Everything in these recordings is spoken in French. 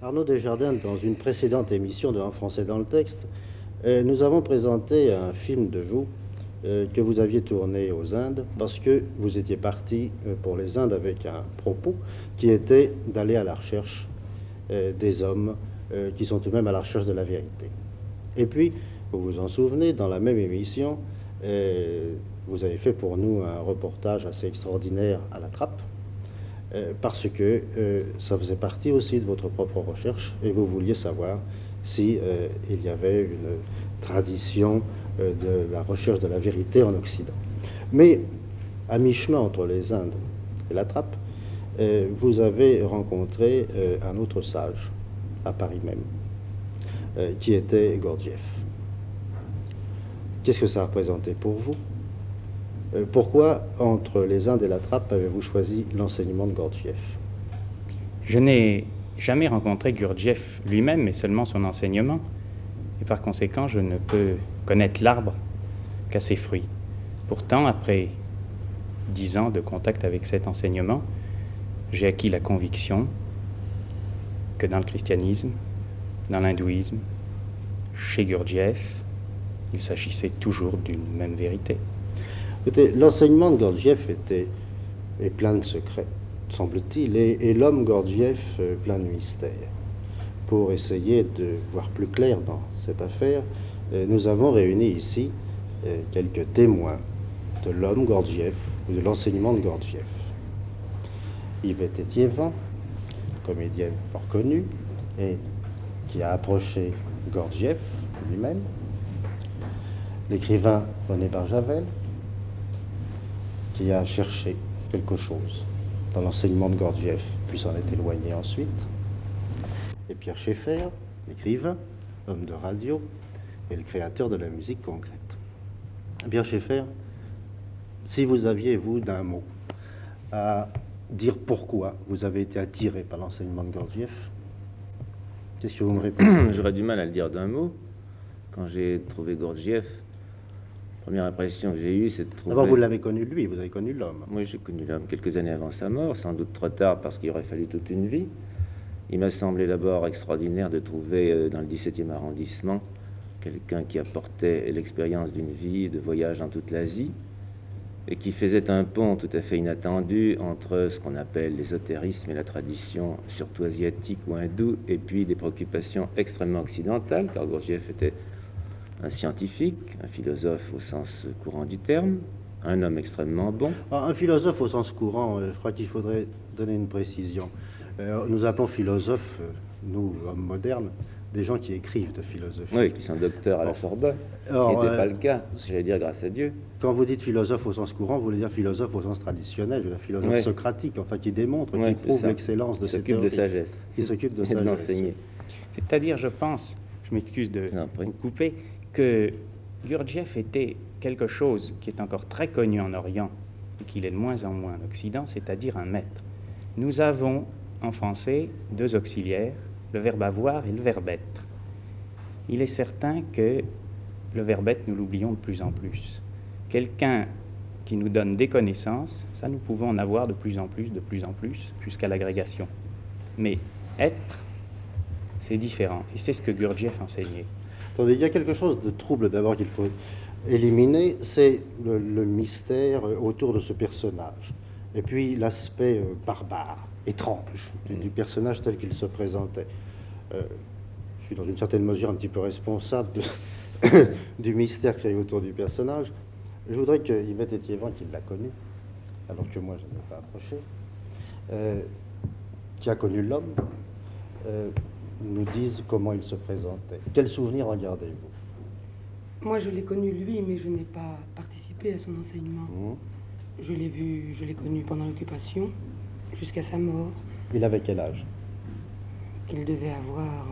Arnaud Desjardins, dans une précédente émission de En français dans le texte, nous avons présenté un film de vous que vous aviez tourné aux Indes parce que vous étiez parti pour les Indes avec un propos qui était d'aller à la recherche des hommes qui sont eux-mêmes à la recherche de la vérité. Et puis, vous vous en souvenez, dans la même émission, vous avez fait pour nous un reportage assez extraordinaire à la trappe, parce que ça faisait partie aussi de votre propre recherche et vous vouliez savoir si il y avait une tradition de la recherche de la vérité en Occident. Mais à mi-chemin entre les Indes et la trappe, vous avez rencontré un autre sage à Paris même, qui était Gurdjieff. Qu'est-ce que ça représentait pour vous? Pourquoi, entre les Indes et la trappe, avez-vous choisi l'enseignement de Gurdjieff? Je n'ai jamais rencontré Gurdjieff lui-même, mais seulement son enseignement. Et par conséquent, je ne peux connaître l'arbre qu'à ses fruits. Pourtant, après 10 ans de contact avec cet enseignement, j'ai acquis la conviction que dans le christianisme, dans l'hindouisme, chez Gurdjieff, il s'agissait toujours d'une même vérité. L'enseignement de Gurdjieff est plein de secrets, semble-t-il, et l'homme Gurdjieff plein de mystères. Pour essayer de voir plus clair dans cette affaire, nous avons réuni ici quelques témoins de l'homme Gurdjieff ou de l'enseignement de Gurdjieff. Yvette Étiévant, comédienne fort connue, et qui a approché Gurdjieff lui-même. L'écrivain René Barjavel, qui a cherché quelque chose dans l'enseignement de Gurdjieff, puis s'en est éloigné ensuite. Et Pierre Schaeffer, écrivain, homme de radio, et le créateur de la musique concrète. Pierre Schaeffer, si vous aviez, vous, d'un mot, à dire pourquoi vous avez été attiré par l'enseignement de Gurdjieff, qu'est-ce que vous me répondez? J'aurais du mal à le dire d'un mot. Quand j'ai trouvé Gurdjieff, la première impression que j'ai eue, c'est de trouver... D'abord, vous l'avez connu lui, vous avez connu l'homme. Moi, j'ai connu l'homme quelques années avant sa mort, sans doute trop tard parce qu'il aurait fallu toute une vie. Il m'a semblé d'abord extraordinaire de trouver dans le 17e arrondissement quelqu'un qui apportait l'expérience d'une vie de voyage dans toute l'Asie et qui faisait un pont tout à fait inattendu entre ce qu'on appelle l'ésotérisme et la tradition surtout asiatique ou hindoue, et puis des préoccupations extrêmement occidentales, car Gurdjieff était un scientifique, un philosophe au sens courant du terme, un homme extrêmement bon. Alors, un philosophe au sens courant, je crois qu'il faudrait donner une précision. Nous appelons philosophes, nous, hommes modernes, des gens qui écrivent de philosophie. Oui, qui sont docteurs à la Sorbonne, ce qui n'était pas le cas, j'allais dire grâce à Dieu. Quand vous dites philosophe au sens courant, vous voulez dire philosophe au sens traditionnel, le philosophe socratique, enfin qui démontre, qui prouve l'excellence de cette théorie. Qui s'occupe de sagesse. Qui s'occupe de sagesse. Et de l'enseigner. C'est-à-dire, je pense, je m'excuse de vous couper, que Gurdjieff était quelque chose qui est encore très connu en Orient et qu'il est de moins en moins en Occident, c'est-à-dire un maître. Nous avons en français 2 auxiliaires, le verbe avoir et le verbe être. Il est certain que le verbe être, nous l'oublions de plus en plus. Quelqu'un qui nous donne des connaissances, ça nous pouvons en avoir de plus en plus, jusqu'à l'agrégation. Mais être, c'est différent. Et c'est ce que Gurdjieff enseignait. Attendez, il y a quelque chose de trouble d'abord qu'il faut éliminer, c'est le mystère autour de ce personnage. Et puis l'aspect barbare, étrange du personnage tel qu'il se présentait. Je suis dans une certaine mesure un petit peu responsable du mystère créé autour du personnage. Je voudrais que Yvette Étiévant, qui l'a connu, alors que moi je ne l'ai pas approché, qui a connu l'homme, nous dise comment il se présentait. Quel souvenir en gardez-vous? Moi je l'ai connu lui, mais je n'ai pas participé à son enseignement. Je l'ai vu, je l'ai connu pendant l'occupation, jusqu'à sa mort. Il avait quel âge? Il devait avoir...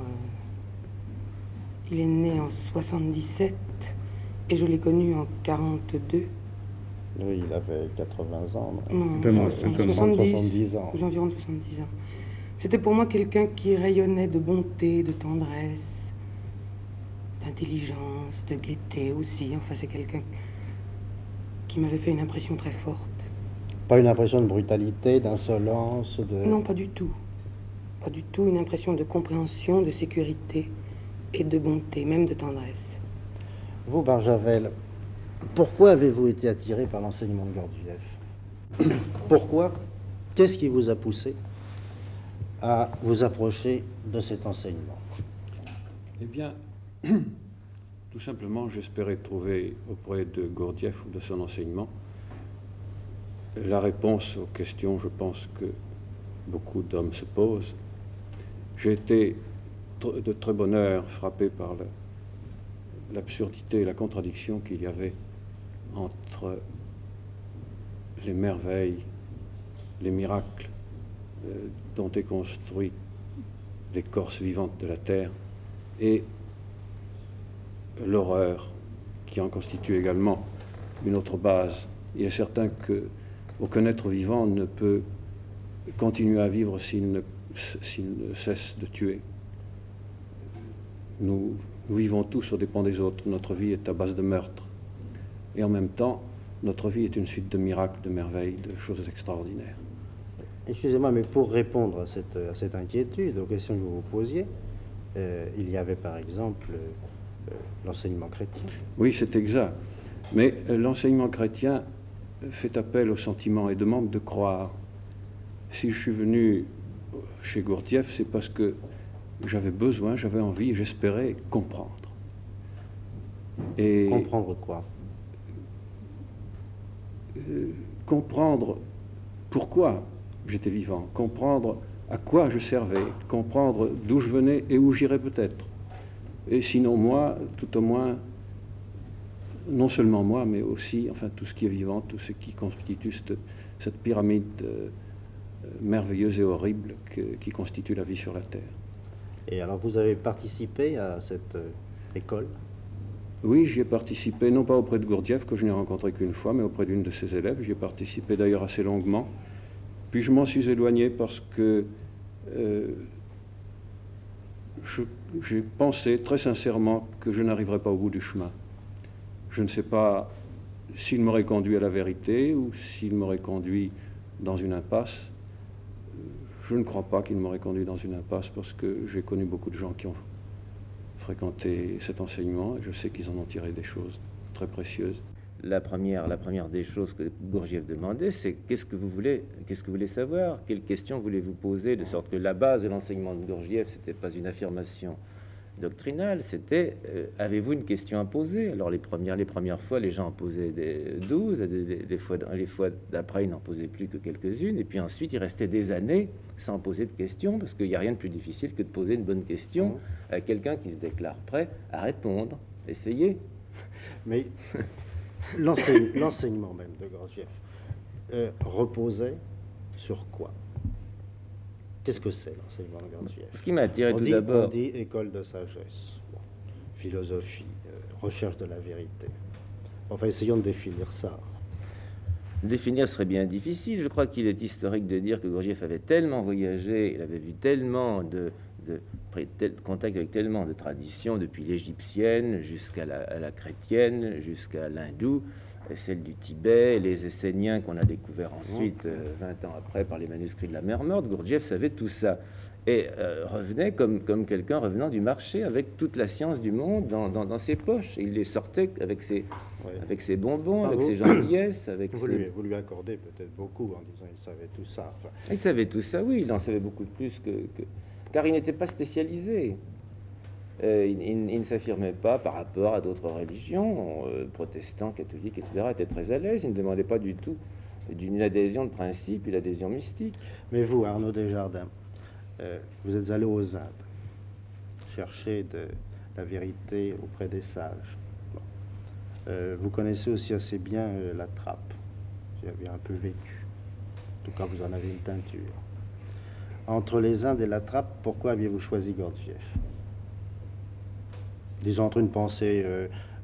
il est né en 77 et je l'ai connu en 42. Oui, il avait 80 ans. Non, 70 ans. Aux environs de 70 ans. C'était pour moi quelqu'un qui rayonnait de bonté, de tendresse, d'intelligence, de gaieté aussi. Enfin, c'est quelqu'un qui m'avait fait une impression très forte. Pas une impression de brutalité, d'insolence, de... Non, pas du tout. Pas du tout, une impression de compréhension, de sécurité et de bonté, même de tendresse. Vous, Barjavel, pourquoi avez-vous été attiré par l'enseignement de Gurdjieff? Pourquoi? Qu'est-ce qui vous a poussé à vous approcher de cet enseignement? Eh bien, tout simplement, j'espérais trouver auprès de Gurdjieff ou de son enseignement la réponse aux questions, je pense, que beaucoup d'hommes se posent. J'ai été de très bonne heure frappé par l'absurdité et la contradiction qu'il y avait entre les merveilles, les miracles dont est construit l'écorce vivante de la terre et l'horreur qui en constitue également une autre base. Il est certain qu'aucun être vivant ne peut continuer à vivre s'il ne cesse de tuer. Nous vivons tous aux dépens des autres. Notre vie est à base de meurtre. Et en même temps, notre vie est une suite de miracles, de merveilles, de choses extraordinaires. Excusez-moi, mais pour répondre à cette inquiétude, aux questions que vous vous posiez, il y avait par exemple l'enseignement chrétien. Oui, c'est exact. Mais l'enseignement chrétien fait appel au sentiment et demande de croire. Si je suis venu chez Gurdjieff, c'est parce que j'avais besoin, j'avais envie, j'espérais comprendre. Et comprendre quoi? Comprendre pourquoi j'étais vivant, comprendre à quoi je servais, comprendre d'où je venais et où j'irais peut-être. Et sinon moi, tout au moins, non seulement moi, mais aussi enfin, tout ce qui est vivant, tout ce qui constitue cette pyramide merveilleuse et horrible qui constitue la vie sur la Terre. Et alors vous avez participé à cette école? Oui, j'y ai participé, non pas auprès de Gurdjieff, que je n'ai rencontré qu'une fois, mais auprès d'une de ses élèves. J'y ai participé d'ailleurs assez longuement. Puis je m'en suis éloigné parce que j'ai pensé très sincèrement que je n'arriverais pas au bout du chemin. Je ne sais pas s'il m'aurait conduit à la vérité ou s'il m'aurait conduit dans une impasse. Je ne crois pas qu'il m'aurait conduit dans une impasse parce que j'ai connu beaucoup de gens qui ont fréquenté cet enseignement et je sais qu'ils en ont tiré des choses très précieuses. La première des choses que Gurdjieff demandait, c'est qu'est-ce que vous voulez savoir? Quelles questions voulez-vous poser? De sorte que la base de l'enseignement de Gurdjieff, c'était pas une affirmation doctrinale, c'était avez-vous une question à poser? Alors les premières fois, les gens en posaient 12, les fois d'après, ils n'en posaient plus que quelques-unes, et puis ensuite, il restait des années sans poser de questions, parce qu'il n'y a rien de plus difficile que de poser une bonne question à quelqu'un qui se déclare prêt à répondre. Essayez. Mais l'enseignement même de Gurdjieff reposait sur quoi? Qu'est-ce que c'est l'enseignement de Gurdjieff? Ce qui m'a attiré tout d'abord... On dit école de sagesse, bon, philosophie, recherche de la vérité. Enfin, essayons de définir ça. Définir serait bien difficile. Je crois qu'il est historique de dire que Gurdjieff avait tellement voyagé, il avait vu tellement de contact avec tellement de traditions, depuis l'égyptienne jusqu'à la chrétienne, jusqu'à l'hindoue, celle du Tibet, les Esséniens qu'on a découvert ensuite, 20 ans après, par les manuscrits de la mer Morte. Gurdjieff savait tout ça. Et revenait comme quelqu'un revenant du marché, avec toute la science du monde dans ses poches. Et il les sortait avec ses bonbons, avec ses gentillesses. Vous lui accordez peut-être beaucoup en disant qu'il savait tout ça. Enfin, il savait tout ça, oui, il en savait beaucoup plus car il n'était pas spécialisé. Il ne s'affirmait pas par rapport à d'autres religions, protestants, catholiques, etc. Il était très à l'aise, il ne demandait pas du tout d'une adhésion de principe, une adhésion mystique. Mais vous, Arnaud Desjardins, vous êtes allé aux Indes, chercher la vérité auprès des sages. Bon. Vous connaissez aussi assez bien la trappe. Vous y avez un peu vécu. En tout cas, vous en avez une teinture. Entre les Indes et la trappe, pourquoi aviez-vous choisi Gurdjieff? Disons entre une pensée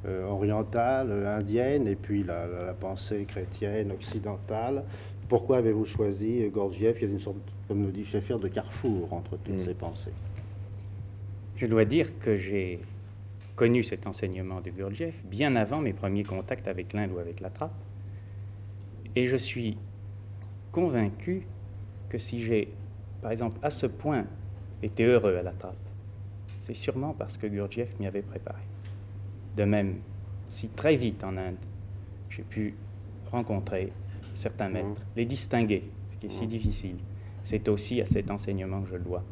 orientale, indienne, et puis la pensée chrétienne, occidentale. Pourquoi avez-vous choisi Gurdjieff? Il y a une sorte, comme nous dit Schaeffer, de carrefour entre toutes ces pensées. Je dois dire que j'ai connu cet enseignement de Gurdjieff bien avant mes premiers contacts avec l'Inde ou avec la trappe. Et je suis convaincu que si j'ai, par exemple, à ce point été heureux à la trappe, c'est sûrement parce que Gurdjieff m'y avait préparé. De même, si très vite en Inde, j'ai pu rencontrer certains maîtres, les distinguer, ce qui est si difficile, c'est aussi à cet enseignement que je le dois.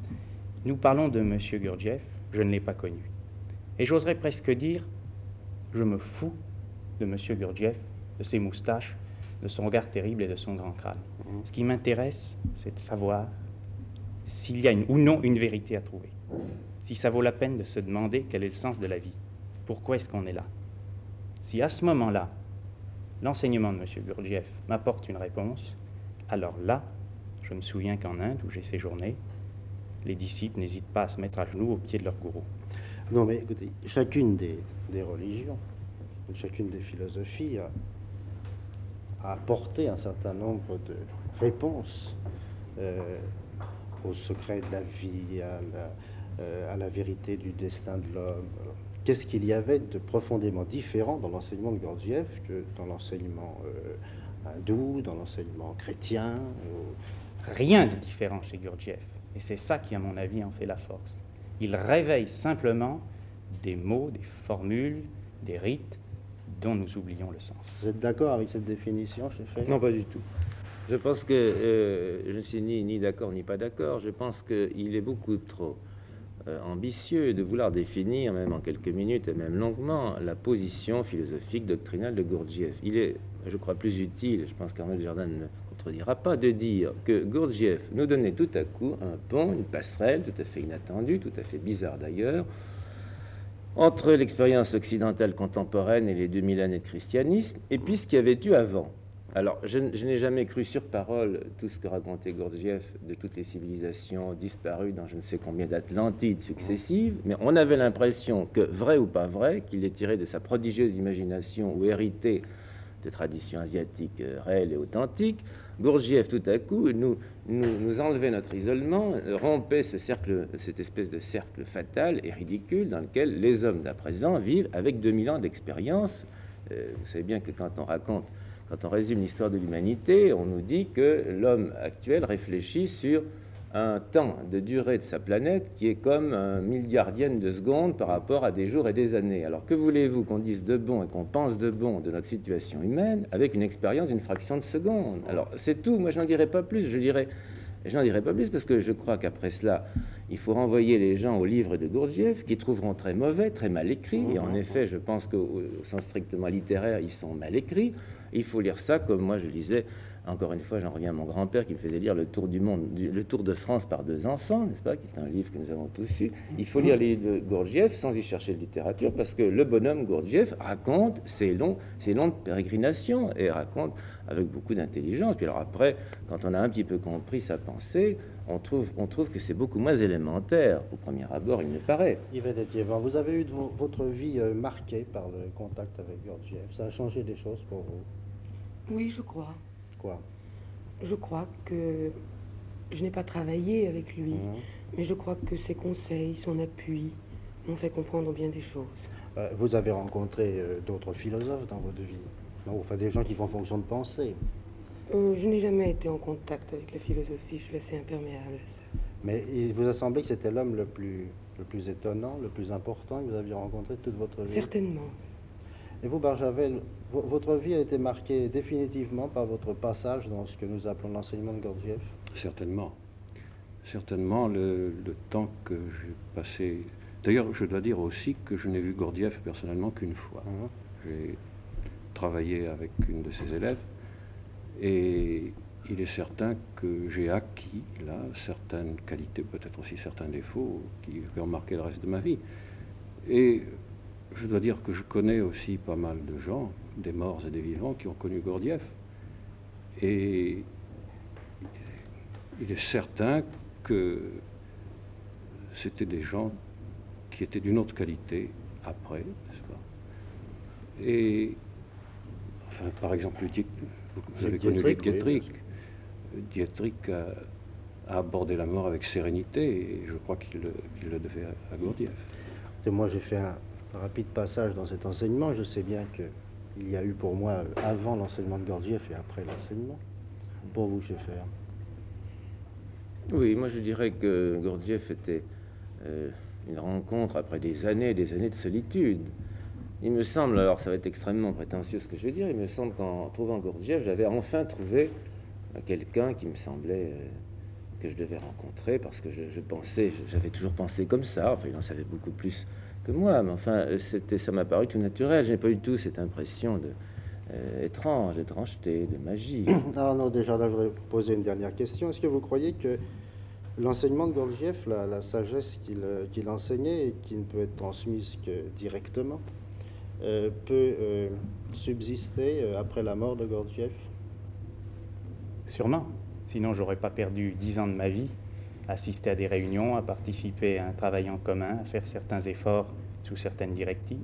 Nous parlons de M. Gurdjieff, je ne l'ai pas connu. Et j'oserais presque dire, je me fous de M. Gurdjieff, de ses moustaches, de son regard terrible et de son grand crâne. Ce qui m'intéresse, c'est de savoir s'il y a ou non une vérité à trouver. Si ça vaut la peine de se demander quel est le sens de la vie. Pourquoi est-ce qu'on est là? Si à ce moment-là, l'enseignement de M. Gurdjieff m'apporte une réponse, alors là, je me souviens qu'en Inde, où j'ai séjourné, les disciples n'hésitent pas à se mettre à genoux aux pieds de leur gourou. Non, mais écoutez, chacune des religions, chacune des philosophies a apporté un certain nombre de réponses au secret de la vie, à la vérité du destin de l'homme. Qu'est-ce qu'il y avait de profondément différent dans l'enseignement de Gurdjieff que dans l'enseignement hindou, dans l'enseignement chrétien? Rien de différent chez Gurdjieff. Et c'est ça qui, à mon avis, en fait la force. Il réveille simplement des mots, des formules, des rites dont nous oublions le sens. Vous êtes d'accord avec cette définition, chef? Non, pas du tout. Je pense que je ne suis ni d'accord ni pas d'accord. Je pense qu'il est beaucoup trop ambitieux de vouloir définir, même en quelques minutes et même longuement, la position philosophique doctrinale de Gurdjieff. Il est, je crois, plus utile, je pense qu'Armel Jardin ne me contredira pas, de dire que Gurdjieff nous donnait tout à coup un pont, une passerelle tout à fait inattendue, tout à fait bizarre d'ailleurs, entre l'expérience occidentale contemporaine et les 2000 années de christianisme, et puis ce qu'il y avait eu avant. Alors, je n'ai jamais cru sur parole tout ce que racontait Gurdjieff de toutes les civilisations disparues dans je ne sais combien d'Atlantides successives, mais on avait l'impression que, vrai ou pas vrai, qu'il est tiré de sa prodigieuse imagination ou hérité de traditions asiatiques réelles et authentiques, Gurdjieff, tout à coup, nous enlevait notre isolement, rompait cette espèce de cercle fatal et ridicule dans lequel les hommes d'à présent vivent avec 2000 ans d'expérience. Vous savez bien que quand on résume l'histoire de l'humanité, on nous dit que l'homme actuel réfléchit sur un temps de durée de sa planète qui est comme un milliardienne de seconde par rapport à des jours et des années. Alors que voulez-vous qu'on dise de bon et qu'on pense de bon de notre situation humaine avec une expérience d'une fraction de seconde? Alors c'est tout, moi je n'en dirai pas plus, je n'en dirai pas plus parce que je crois qu'après cela, il faut renvoyer les gens au livre de Gurdjieff, qui trouveront très mauvais, très mal écrits, et en effet je pense qu'au sens strictement littéraire, ils sont mal écrits. Il faut lire ça comme moi je lisais, encore une fois j'en reviens à mon grand-père qui me faisait lire le Tour du monde, le Tour de France par deux enfants, n'est-ce pas, qui est un livre que nous avons tous eu. Il faut lire les livres de Gurdjieff sans y chercher de littérature, parce que le bonhomme Gurdjieff raconte ses longues pérégrinations, et raconte avec beaucoup d'intelligence. Puis alors après, quand on a un petit peu compris sa pensée, on trouve que c'est beaucoup moins élémentaire, au premier abord, il me paraît. Yvette Ethiévan, vous avez eu votre vie marquée par le contact avec Gurdjieff. Ça a changé des choses pour vous? Oui, je crois. Quoi? Je crois que je n'ai pas travaillé avec lui, mais je crois que ses conseils, son appui m'ont fait comprendre bien des choses. Vous avez rencontré d'autres philosophes dans votre vie? Non, enfin des gens qui font fonction de pensée. Je n'ai jamais été en contact avec la philosophie, je suis assez imperméable à ça. Mais il vous a semblé que c'était l'homme le plus étonnant, le plus important que vous aviez rencontré de toute votre vie? Certainement. Et vous, Barjavel, votre vie a été marquée définitivement par votre passage dans ce que nous appelons l'enseignement de Gurdjieff? Certainement. Certainement, le temps que j'ai passé... D'ailleurs, je dois dire aussi que je n'ai vu Gurdjieff personnellement qu'une fois. J'ai travaillé avec une de ses élèves, et il est certain que j'ai acquis là certaines qualités, peut-être aussi certains défauts qui ont marqué le reste de ma vie. Et je dois dire que je connais aussi pas mal de gens, des morts et des vivants, qui ont connu Gurdjieff. Et il est certain que c'était des gens qui étaient d'une autre qualité après, n'est-ce pas? Et, enfin, par exemple, vous avez connu Dietrich. Oui, Dietrich a abordé la mort avec sérénité, et je crois qu'il le devait à Gurdjieff. Et moi, j'ai fait un rapide passage dans cet enseignement. Je sais bien qu'il y a eu pour moi avant l'enseignement de Gurdjieff et après l'enseignement. Pour vous, Schaeffer? Oui, moi je dirais que Gurdjieff était une rencontre après des années de solitude. Il me semble, alors ça va être extrêmement prétentieux ce que je vais dire, il me semble qu'en trouvant Gurdjieff, j'avais enfin trouvé quelqu'un qui me semblait que je devais rencontrer, parce que je pensais, j'avais toujours pensé comme ça, enfin il en savait beaucoup plus que moi, mais enfin ça m'a paru tout naturel, je n'ai pas du tout cette impression de étrangeté, de magie. Ah non, déjà là, je voudrais vous poser une dernière question. Est-ce que vous croyez que l'enseignement de Gurdjieff, la sagesse qu'il enseignait et qui ne peut être transmise que directement, peut subsister après la mort de Gurdjieff? Sûrement. Sinon, j'aurais pas perdu 10 ans de ma vie à assister à des réunions, à participer à un travail en commun, à faire certains efforts sous certaines directives.